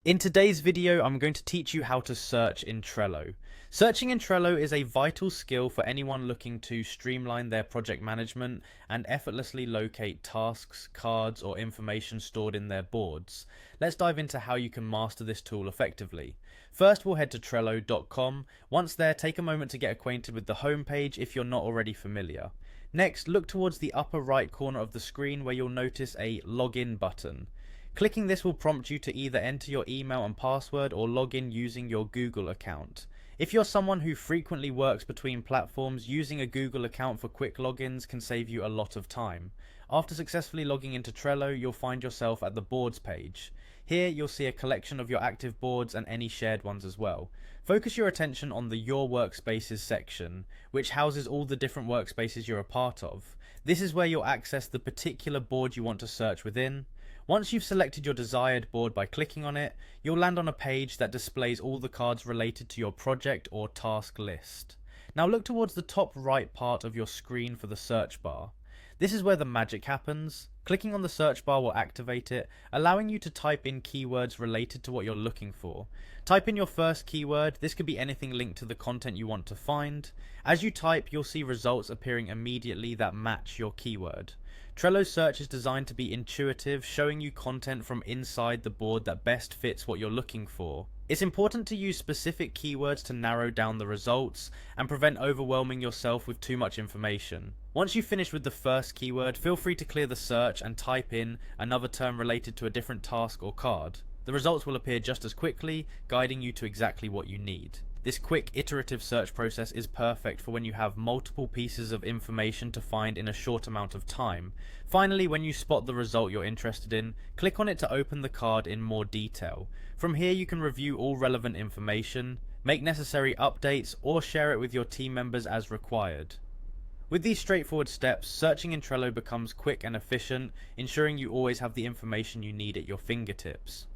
In today's video, I'm going to teach you how to search in Trello. Searching in Trello is a vital skill for anyone looking to streamline their project management and effortlessly locate tasks, cards, or information stored in their boards. Let's dive into how you can master this tool effectively. First, we'll head to Trello.com. Once there, take a moment to get acquainted with the homepage if you're not already familiar. Next, look towards the upper right corner of the screen where you'll notice a Login button. Clicking this will prompt you to either enter your email and password or log in using your Google account. If you're someone who frequently works between platforms, using a Google account for quick logins can save you a lot of time. After successfully logging into Trello, you'll find yourself at the boards page. Here you'll see a collection of your active boards and any shared ones as well. Focus your attention on the Your Workspaces section, which houses all the different workspaces you're a part of. This is where you'll access the particular board you want to search within. Once you've selected your desired board by clicking on it, you'll land on a page that displays all the cards related to your project or task list. Now look towards the top right part of your screen for the search bar. This is where the magic happens. Clicking on the search bar will activate it, allowing you to type in keywords related to what you're looking for. Type in your first keyword. This could be anything linked to the content you want to find. As you type, you'll see results appearing immediately that match your keyword. Trello's search is designed to be intuitive, showing you content from inside the board that best fits what you're looking for. It's important to use specific keywords to narrow down the results and prevent overwhelming yourself with too much information. Once you've finished with the first keyword, feel free to clear the search and type in another term related to a different task or card. The results will appear just as quickly, guiding you to exactly what you need. This quick iterative search process is perfect for when you have multiple pieces of information to find in a short amount of time. Finally, when you spot the result you're interested in, click on it to open the card in more detail. From here you can review all relevant information, make necessary updates, or share it with your team members as required. With these straightforward steps, searching in Trello becomes quick and efficient, ensuring you always have the information you need at your fingertips.